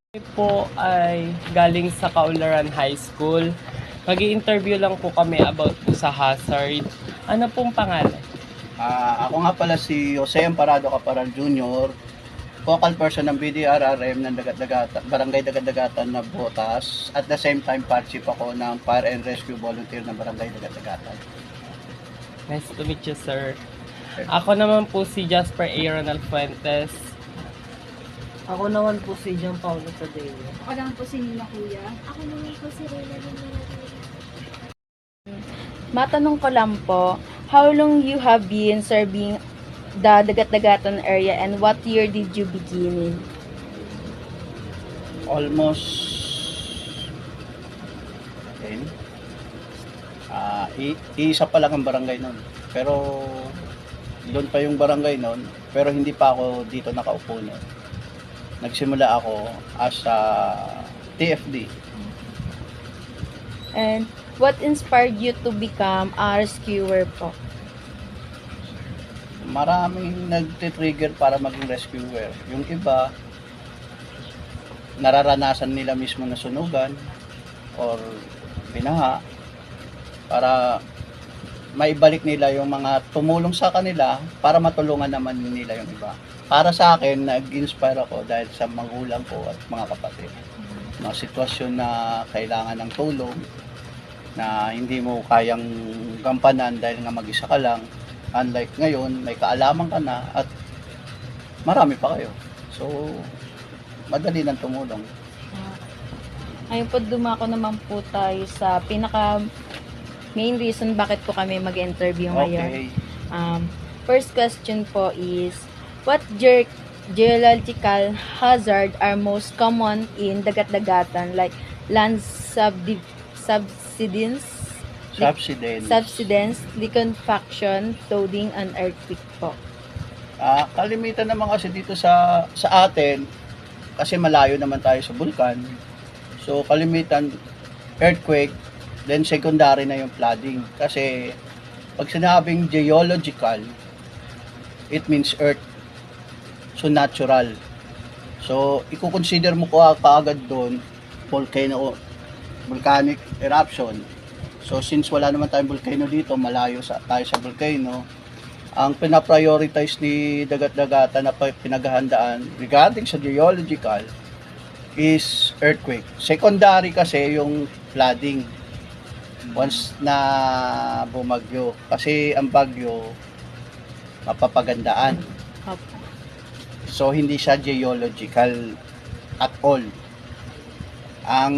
Kami po ay galing sa Kaularan High School. Mag-i-interview lang po kami about po sa hazard. Ano pong pangalan? Ako nga pala si Jose Amparado Caparal Jr., focal person ng BDRRM ng Barangay Dagat-Dagatan na Botas. At the same time, part chief ako ng Fire and Rescue Volunteer ng Barangay Dagat-Dagatan. Nice to meet you, sir. Ako naman po si Jasper A. Ronald Fuentes. Ako naman po si John Paulo Tadeo. Ako naman po si Nina Kuya. Ako naman po si Reyna Lumina. Matanong ko lang po, how long you have been serving the Dagat-Dagatan area and what year did you begin in? Almost 10. Iisa pa lang ang barangay nun. Pero doon pa yung barangay nun, pero hindi pa ako dito nakaupo nun. Nagsimula ako as a TFD. And what inspired you to become a rescuer po? Maraming nagtitrigger para maging rescuer. Yung iba, nararanasan nila mismo na sunugan or binaha para maibalik nila yung mga tumulong sa kanila para matulungan naman nila yung iba. Para sa akin, nag-inspire ako dahil sa magulang ko at mga kapatid. Mga sitwasyon na kailangan ng tulong, na hindi mo kayang gampanan dahil nga mag-isa ka lang. Unlike ngayon, may kaalaman ka na at marami pa kayo. So, madali nang tumulong. Ngayon po dumako naman po tayo sa pinaka main reason bakit po kami mag-interview ngayon. Okay. First question po is, what geological hazard are most common in Dagat-Dagatan, like land subsidence, liquefaction, flooding, and earthquake po? Kalimitan naman kasi dito sa atin, kasi malayo naman tayo sa bulkan. So, kalimitan, earthquake, then secondary na yung flooding. Kasi, pag sinabing geological, it means earth. So, natural. So, i-consider mo ko kaagad doon, volcanic eruption. So, since wala naman tayong volcano dito, malayo tayo sa volcano, ang pinaprioritize ni Dagat-Dagatan na pinaghahandaan regarding sa geological is earthquake. Secondary kasi yung flooding once na bumagyo. Kasi ang bagyo mapapagandaan. Opo. So, hindi siya geological at all. Ang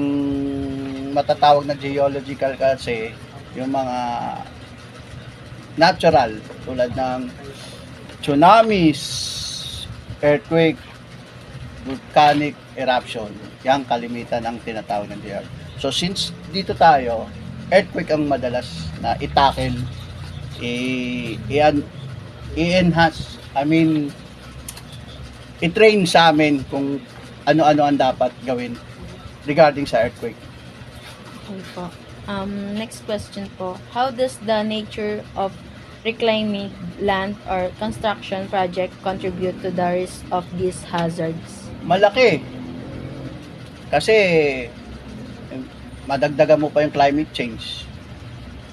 matatawag na geological kasi, yung mga natural, tulad ng tsunamis, earthquake, volcanic eruption. Yan kalimitan ang tinatawag ng geological. So, since dito tayo, earthquake ang madalas na i-tackle, i-enhance, i-train sa amin kung ano-ano ang dapat gawin regarding sa earthquake. Okay po. Next question po. How does the nature of reclaiming land or construction project contribute to the risk of these hazards? Malaki. Kasi madagdagan mo pa yung climate change.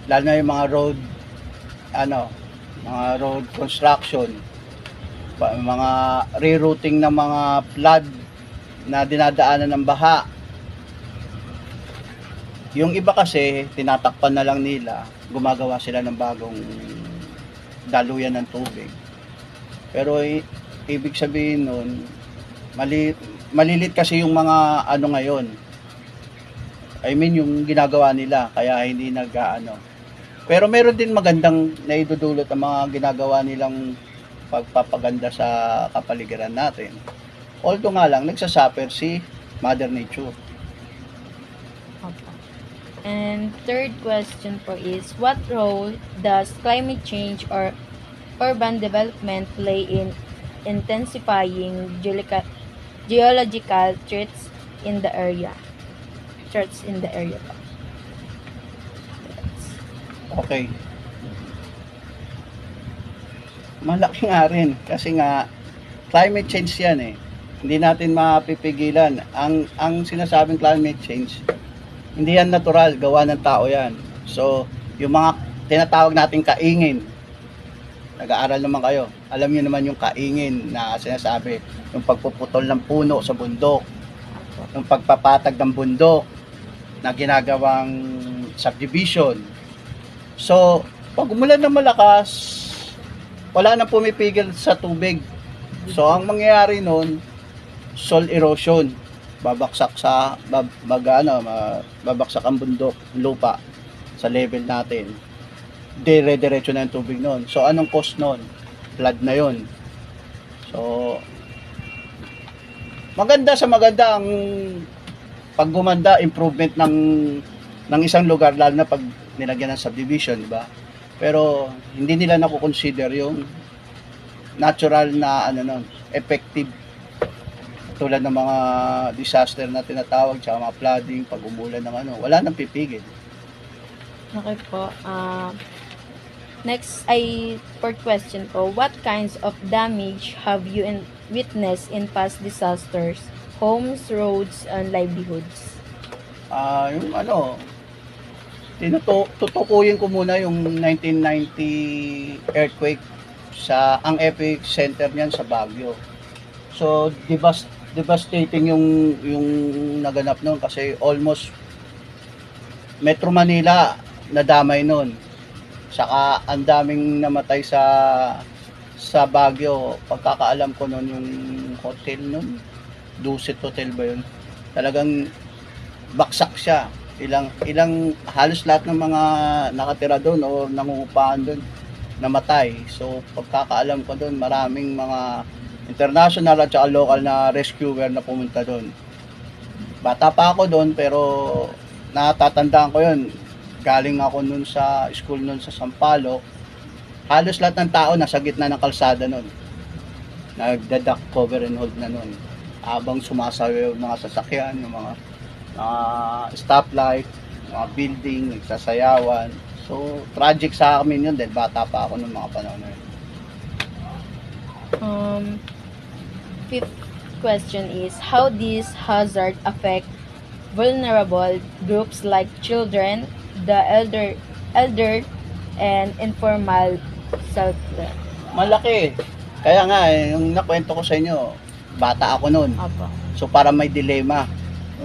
Lalo na yung mga road construction, mga rerouting ng mga flood na dinadaanan ng baha. Yung iba kasi, tinatakpan na lang nila, gumagawa sila ng bagong daluyan ng tubig. Pero ibig sabihin nun, malilit kasi yung mga ngayon. Yung ginagawa nila, kaya hindi Pero meron din magandang naidudulot ang mga ginagawa nilang pagpapaganda sa kapaligiran natin. Although nga lang, nagsasuffer si Mother Nature. Okay. And third question po is, what role does climate change or urban development play in intensifying geological threats in the area? Okay. Malaki nga rin kasi nga climate change yan eh. Hindi natin mapipigilan. Ang sinasabing climate change, hindi yan natural, gawa ng tao yan. So, yung mga tinatawag nating kaingin, nag-aaral naman kayo. Alam niyo naman yung kaingin na sinasabi, yung pagpuputol ng puno sa bundok, yung pagpapatag ng bundok na ginagawang subdivision. So, pag umulan ng malakas, wala nang pumipigil sa tubig. So, ang mangyayari nun, soil erosion. Babaksak babaksak ang bundok, lupa sa level natin. Dire-diretso na yung tubig nun. So, anong cause nun? Flood na yun. So, maganda ang pag gumanda, improvement ng isang lugar, lalo na pag nilagyan ng subdivision, di ba? Pero hindi nila nakukonsider yung natural na effective tulad ng mga disaster na tinatawag, tsaka mga flooding, pag umulan ng wala nang pipigil. Okay po. Next fourth question po. What kinds of damage have you witnessed in past disasters? Homes, roads, and livelihoods. Yung tutukuyin ko muna yung 1990 earthquake ang epicenter niyan sa Baguio. So devastating yung naganap noon kasi almost Metro Manila nadamay noon. Saka ang daming namatay sa Baguio. Pagkakaalam ko noon yung hotel noon, Dusit Hotel ba yun? Talagang baksak siya. Ilang halos lahat ng mga nakatira doon o nangungupahan doon namatay. So pagkakaalam ko doon, maraming mga international at saka local na rescuer na pumunta doon. Bata pa ako doon pero natatandaan ko yun. Galing ako noon sa school noon sa Sampaloc. Halos lahat ng tao nasa gitna ng kalsada noon. Nagdadak cover and hold na noon. Habang sumasayaw yung mga sasakyan, yung mga stoplight, mga building, nagsasayawan. So, tragic sa amin yun dahil bata pa ako noong mga panahon na yun. Fifth question is, how this hazard affect vulnerable groups like children, the elder, and informal settler? Malaki. Kaya nga, yung nakwento ko sa inyo, bata ako noon. Opo. So, parang may dilema.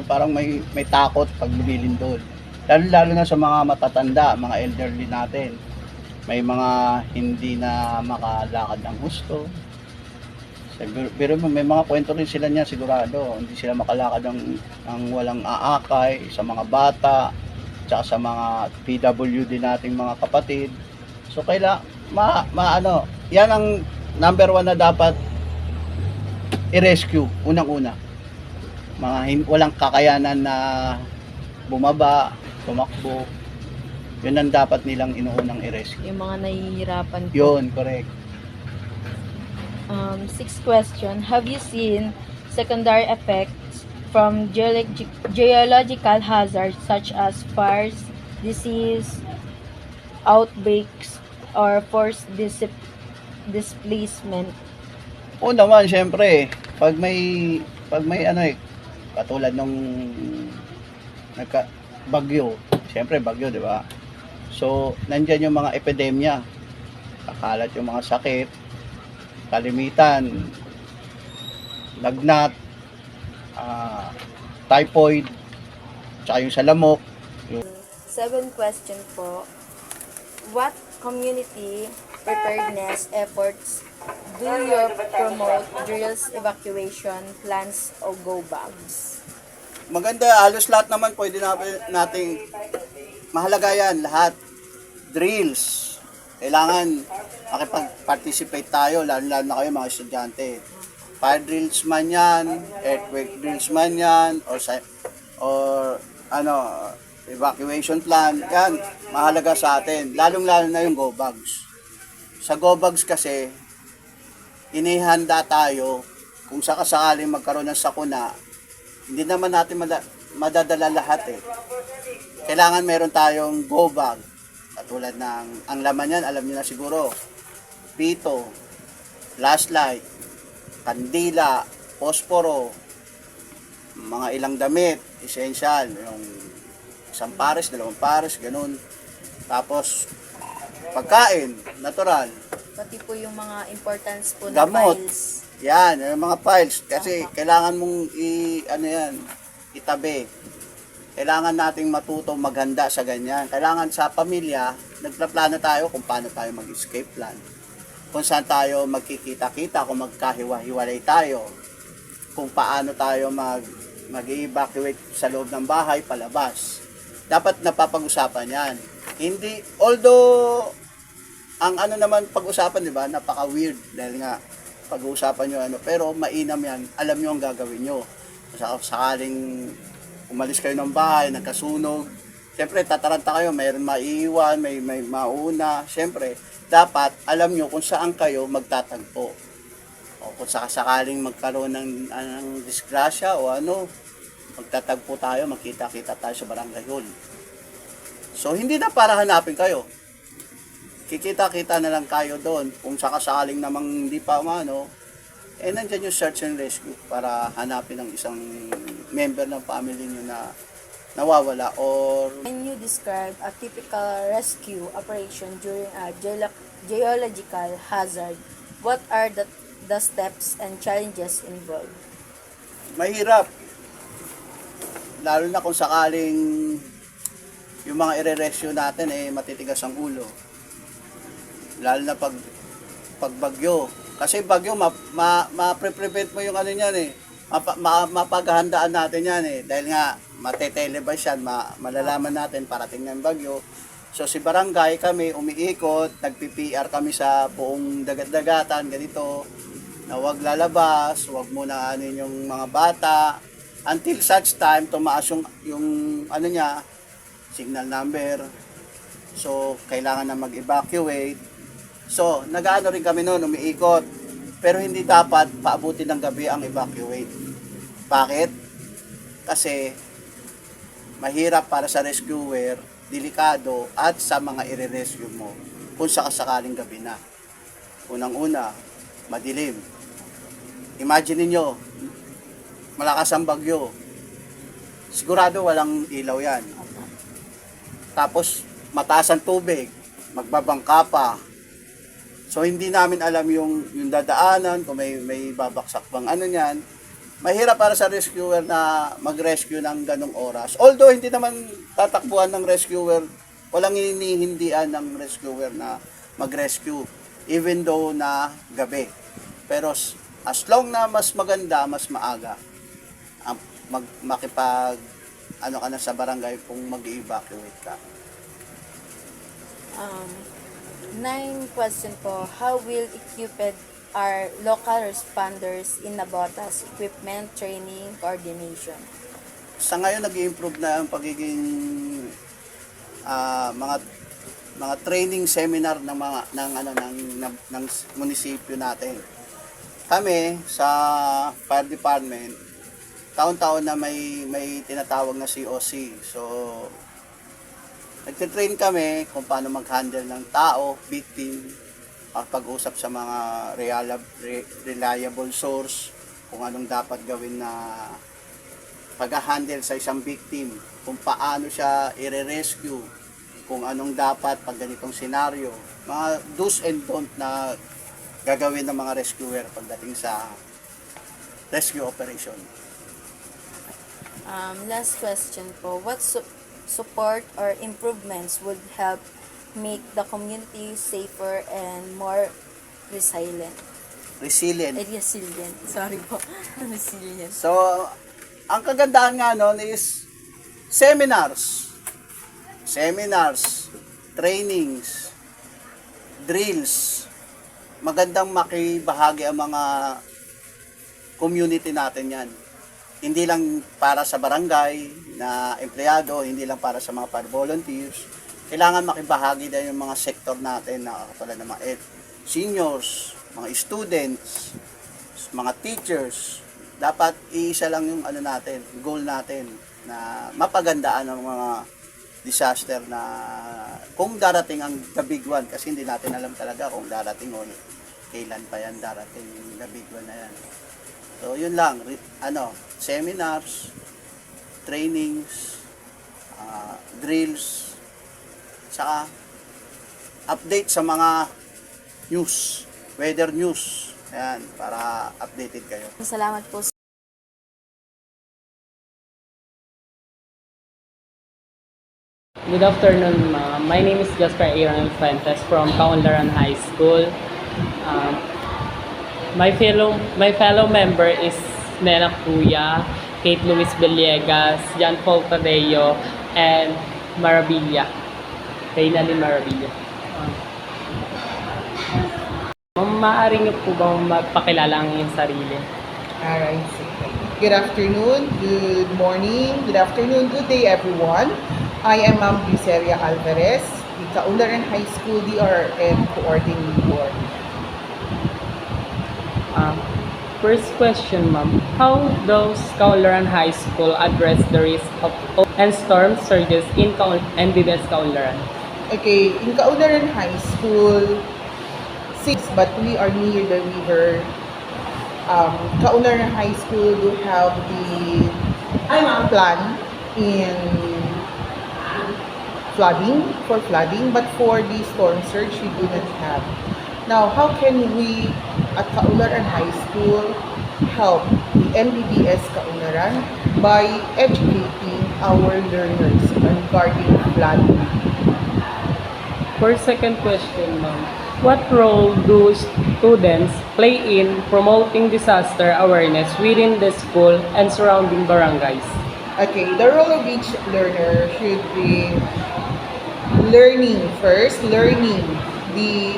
Parang may takot pag lumilindol. Lalo na sa mga matatanda, mga elderly natin. May mga hindi na makalakad ng gusto. Pero may mga kwento rin sila niya sigurado. Hindi sila makalakad ng walang aakay sa mga bata, tsaka sa mga PWD nating mga kapatid. So yan ang number 1 na dapat i-rescue unang-una. Mga walang kakayanan na bumaba, tumakbo. Yun ang dapat nilang inuunang i-rescue. Yung mga nahihirapan po. Yun, correct. Sixth question, have you seen secondary effects from geological hazards such as fires, disease, outbreaks, or forced displacement? Oo naman, syempre, pag may katulad nung bagyo, syempre bagyo, di ba? So, nandyan yung mga epidemya, kakalat yung mga sakit, kalimitan, lagnat, typhoid, tsaka yung sa lamok. Seventh question po, what community preparedness efforts do you promote drills, evacuation plans, o go bags? Maganda, halos lahat naman pwede nating mahalaga yan, lahat. Drills. Kailangan makipag-participate tayo, lalo na kayo mga estudyante. Fire drills man yan, earthquake drills man yan, or evacuation plan, yan, mahalaga sa atin. Lalong-lalo na yung go bags. Sa go bags kasi, inihanda tayo kung sakasakaling magkaroon ng sakuna, hindi naman natin madadala lahat eh. Kailangan meron tayong go bag. Katulad ng, ang laman yan, alam niyo na siguro, pito, flashlight, kandila, posporo, mga ilang damit, essential, yung isang pares, dalawang pares, ganun. Tapos, pagkain, natural, Pati po yung mga importance po ng gamot. files. Yan, yung mga files. Kasi kailangan mong itabi. Kailangan nating matuto maghanda sa ganyan. Kailangan sa pamilya, nagplaplano tayo kung paano tayo mag-escape plan. Kung saan tayo magkikita-kita, kung magkahiwa-hiwalay tayo. Kung paano tayo mag-evacuate sa loob ng bahay, palabas. Dapat napapag-usapan yan. Hindi, although, ang ano naman pag-usapan, di ba, napaka-weird. Dahil nga, pag-uusapan nyo ano, pero mainam yan, alam nyo ang gagawin nyo. Sakaling umalis kayo ng bahay, nagkasunog, siyempre tataranta kayo, mayroon maiiwan, may mauna, siyempre, dapat alam nyo kung saan kayo magtatagpo. O kung sakaling magkaroon ng disgrasya o ano, magtatagpo tayo, magkita-kita tayo sa barangay hall. So, hindi na para hanapin kayo. Kikita-kita na lang kayo doon. Kung sakaling namang hindi pa umano, nandyan yung search and rescue para hanapin ang isang member ng family nyo na nawawala or Can you describe a typical rescue operation during a geological hazard? What are the steps and challenges involved? mahirap. Lalo na kung sakaling yung mga ire-rescue natin matitigas ang ulo. Lalo na pag bagyo. Kasi bagyo, ma-prevent mo yung ano niyan mapaghandaan natin yan Dahil nga, matetelevise yan, malalaman natin parating ng bagyo. So si barangay kami, umiikot, nagpi-PR kami sa buong dagat-dagatan, ganito, na huwag lalabas, huwag muna anin yung mga bata, until such time, tumaas yung ano niya, signal number. So, kailangan na mag-evacuate. So, nag-ano rin kami noon, umiikot. Pero hindi dapat paabutin ng gabi ang evacuate. Bakit? Kasi mahirap para sa rescuer, delikado, at sa mga i-rescue mo kung sakaling gabi na. Unang-una, madilim. Imagine niyo, malakas ang bagyo. Sigurado walang ilaw yan. Tapos, mataas ang tubig, magbabangka pa. So, hindi namin alam yung dadaanan, kung may babaksak bang ano niyan. Mahirap para sa rescuer na mag-rescue ng ganong oras. Although, hindi naman tatakbuhan ng rescuer, walang hinihindian ng rescuer na mag-rescue, even though na gabi. Pero, as long na mas maganda, mas maaga, makipag ano ka na sa barangay kung mag-evacuate ka. 9 question po, how will equipped are local responders in Nabotas equipment, training, coordination? Sa ngayon nag-improve na ang pagiging mga training seminar ng munisipyo natin. Kami sa fire department, taon-taon na may tinatawag na COC. So nagtitrain kami kung paano mag-handle ng tao, victim, pag-usap sa mga reliable source, kung anong dapat gawin na pag-handle sa isang victim, kung paano siya i-rescue, kung anong dapat pag ganitong senaryo, mga do's and don't na gagawin ng mga rescuer pagdating sa rescue operation. Last question po, what support or improvements would help make the community safer and more resilient? Resilient. Resilient. Sorry po. Resilient. So, ang kagandahan nga nun is seminars, trainings, drills. Magandang makibahagi ang mga community natin yan. Hindi lang para sa barangay na empleyado, hindi lang para sa mga fire volunteers. Kailangan makibahagi din yung mga sektor natin na katulad ng mga seniors, mga students, mga teachers. Dapat iisa lang yung goal natin na mapagandaan ang mga disaster na kung darating ang the big one, kasi hindi natin alam talaga kung darating o kailan pa yan darating yung the big one na yan. So, yun lang. Seminars, trainings, drills, saka update sa mga news, weather news. Ayan, para updated kayo. Salamat po. Good afternoon, ma'am. My name is Jasper Aaron Fuentes from Kaunlaran High School. Um, my fellow member is Nena Kuya, Kate Luis Villegas, Jan Paul Tadeo, and Maravilla. Reynalyn Maravilla. Maaari niyo po bang magpakilala ang inyong sarili? Alright. Good afternoon, good morning, good afternoon, good day everyone. I am Ma'am Luceria Alvarez, the Kaunlaran High School DRM Coordinator. First question, ma'am. How does Kaunlaran High School address the risk of and storm surges in NBBS Kaunlaran? Okay, in Kaunlaran High School, but we are near the river. Kaunlaran High School do have the plan in flooding, but for the storm surge, we do not have. Now, how can we at Kaunlaran High School help the MBBS Kaunlaran by educating our learners regarding flooding? For second question, ma'am. What role do students play in promoting disaster awareness within the school and surrounding barangays? Okay, the role of each learner should be learning the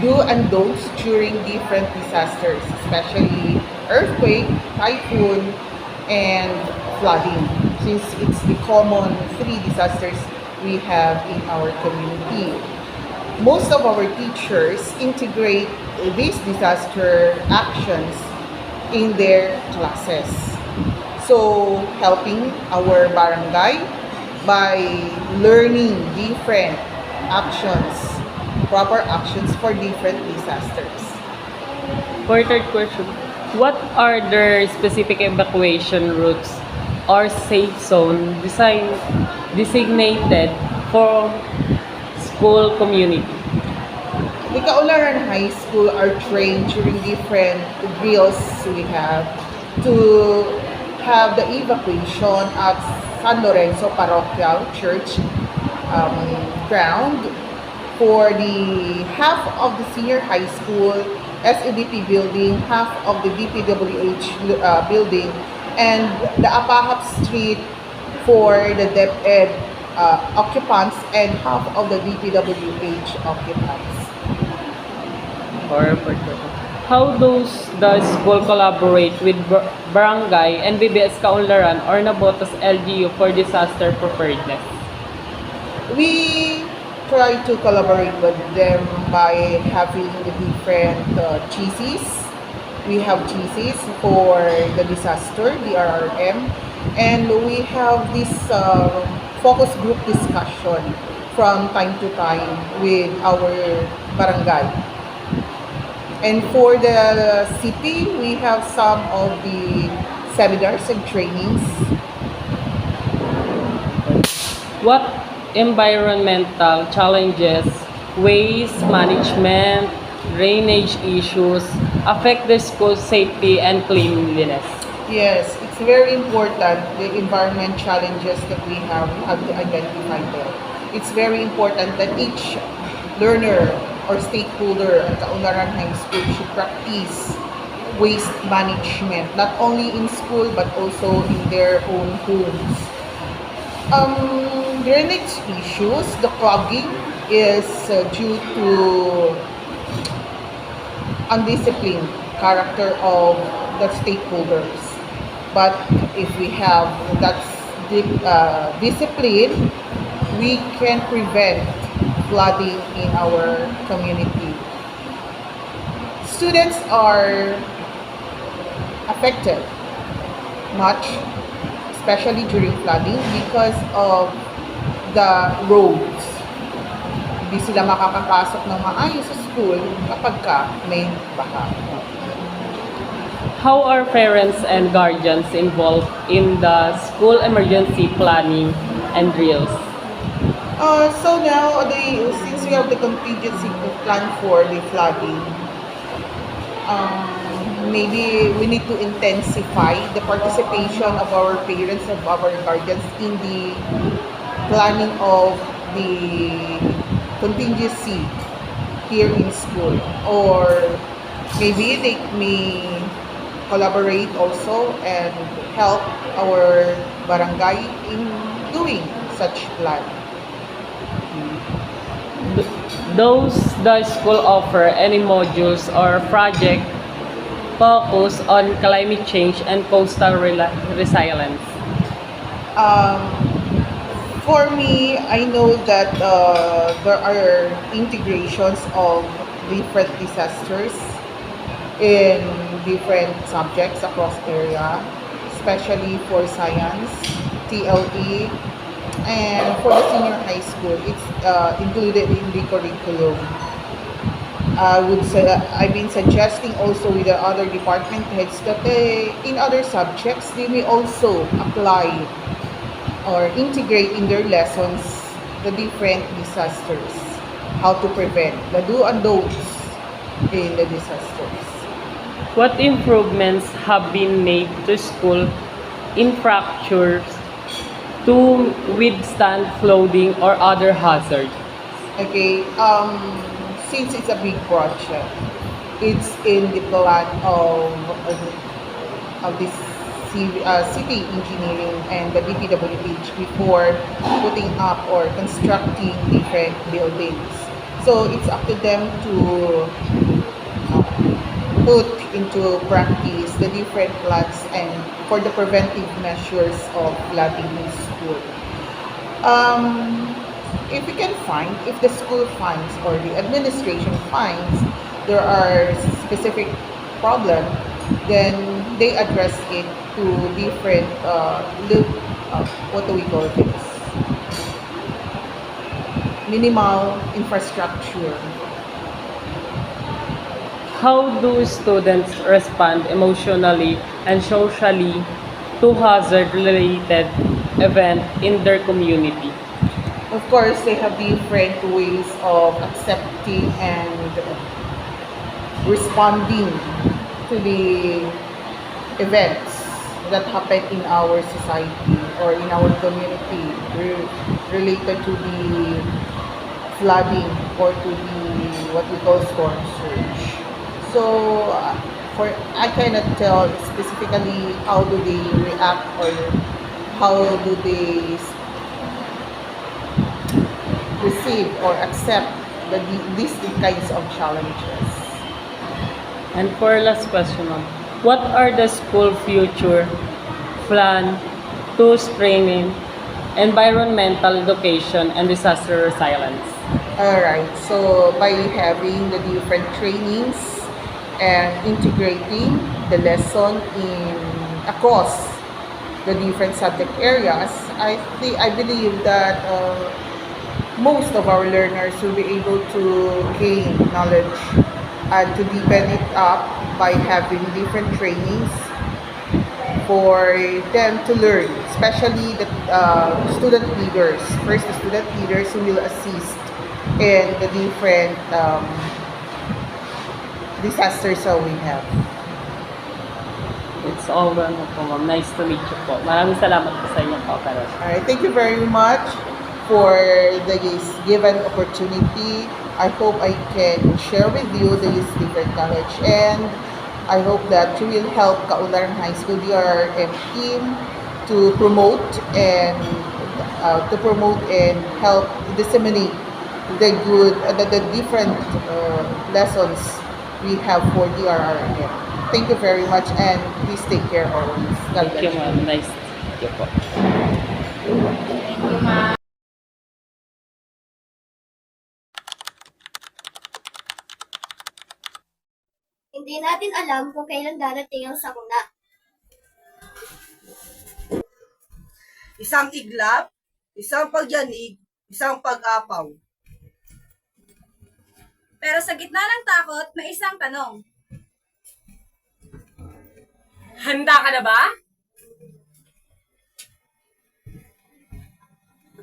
do and don'ts during different disasters, especially earthquake, typhoon, and flooding, since it's the common three disasters we have in our community. Most of our teachers integrate these disaster actions in their classes. So, helping our barangay by learning different actions, proper actions for different disasters. For third question, what are the specific evacuation routes or safe zone designated for school community? The Kaunlaran High School are trained during different drills we have to have the evacuation at San Lorenzo Parochial Church ground for the half of the senior high school SEDP building, half of the DPWH building, and the Apahap Street for the DepEd occupants and half of the DPWH occupants. How does the school collaborate with barangay and BBS Kaunlaran or Nabotas LGU for disaster preparedness? We try to collaborate with them by having the different GCs. We have GCs for the disaster, the RRM, and we have this focus group discussion from time to time with our barangay. And for the city, we have some of the seminars and trainings. What environmental challenges, waste management, drainage issues affect the school safety and cleanliness? Yes, it's very important, the environment challenges that we have to identify them. It's very important that each learner or stakeholder at Kaunlaran High School should practice waste management, not only in school but also in their own homes. Drainage issues, the clogging is due to undisciplined character of the stakeholders. But if we have that discipline, we can prevent flooding in our community. Students are affected much, especially during flooding, because of the roads. Hindi sila makakapasok ng maayos sa school kapag may baha. How are parents and guardians involved in the school emergency planning and drills? So now, since we have the contingency plan for the flooding, maybe we need to intensify the participation of our parents and of our guardians in the planning of the contingency here in school, or maybe they may collaborate also and help our barangay in doing such plan. Does the school offer any modules or project focus on climate change and coastal resilience? Um, for me, I know that there are integrations of different disasters in different subjects across area, especially for science, TLE, and for the senior high school, it's included in the curriculum. I would say I've been suggesting also with the other department heads that in other subjects they may also apply or integrate in their lessons the different disasters, how to prevent the do and don'ts in the disasters. What improvements have been made to school infrastructures to withstand flooding or other hazards? Okay, since it's a big project, it's in the plan of this city engineering and the DPWH before putting up or constructing different buildings. So it's up to them to put into practice the different plans and for the preventive measures of flooding in school. If we can find, if the school finds or the administration finds there are specific problem, then they address it to different, what do we call this? Minimal infrastructure. How do students respond emotionally and socially to hazard-related event in their community? Of course, they have different ways of accepting and responding to the events that happen in our society or in our community related to the flooding or to the what we call storm surge. So for I cannot tell specifically how do they react or how do they receive or accept these kinds of challenges. And for last question, ma'am, what are the school future plan to strengthen environmental education and disaster resilience? Alright, so by having the different trainings and integrating the lesson in across the different subject areas, I believe that most of our learners will be able to gain knowledge and to deepen it up by having different trainings for them to learn, especially the student leaders. First, the student leaders who will assist in the different disasters that we have. It's all done po, ma'am. Nice to meet you po. Maraming salamat po sa inyong cooperation. Alright, thank you very much for the given opportunity. I hope I can share with you this different knowledge, and I hope that you will help Kaunlaran High School DRRM team to promote and help disseminate the good the different lessons we have for DRRM. Thank you very much, and please take care always. God Thank you, bless ma'am. Nice to meet you po. Hindi natin alam kung kailan darating ang sakuna. Isang iglap, isang pagyanig, isang pag-apaw. Pero sa gitna ng takot, may isang tanong. Handa ka na ba?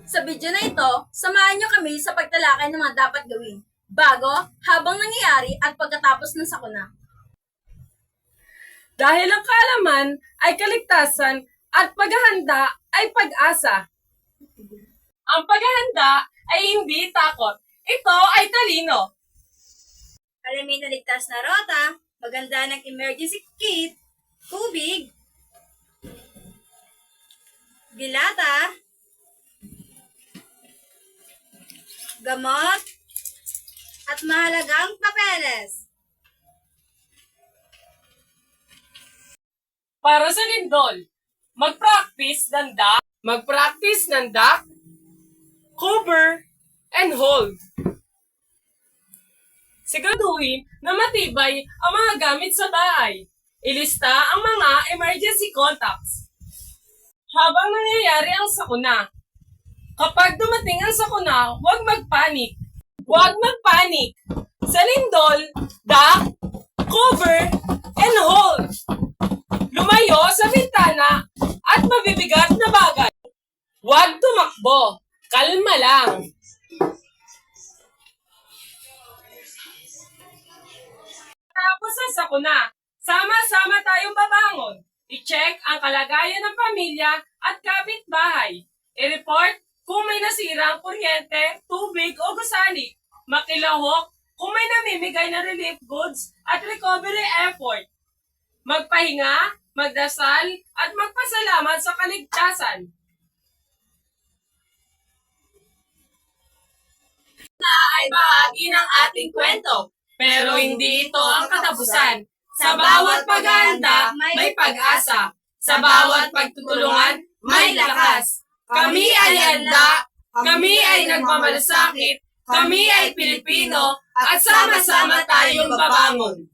Sa video na ito, samahan niyo kami sa pagtalakay ng mga dapat gawin bago, habang nangyayari at pagkatapos ng sakuna. Dahil ang kaalaman ay kaligtasan at paghahanda ay pag-asa. Ang paghahanda ay hindi takot. Ito ay talino. Alamin na ligtas na rota, maganda ng emergency kit, tubig, dilata, gamot, at mahalagang papeles. Para sa lindol, mag-practice ng duck, cover, and hold. Siguraduhin na matibay ang mga gamit sa bahay. Ilista ang mga emergency contacts. Habang nangyayari ang sakuna, kapag dumating ang sakuna, huwag magpanik. Huwag magpanik. Sa lindol, duck, cover, and hold. Lumayo sa bintana at mabibigat na bagay. Huwag tumakbo. Kalma lang. Tapos ang sakuna, sama-sama tayong babangon. I-check ang kalagayan ng pamilya at kapitbahay. I-report kung may nasirang kuryente, tubig o gusali. Makilahok kung may namimigay na relief goods at recovery effort. Magpahinga, magdasal, at magpasalamat sa kaligtasan. Ay bahagi ng ating kwento, pero hindi ito ang katapusan. Sa bawat paghahanda, may pag-asa. Sa bawat pagtutulungan, may lakas. Kami ay handa, kami ay nagmamalasakit, kami ay Pilipino, at sama-sama tayong babangon.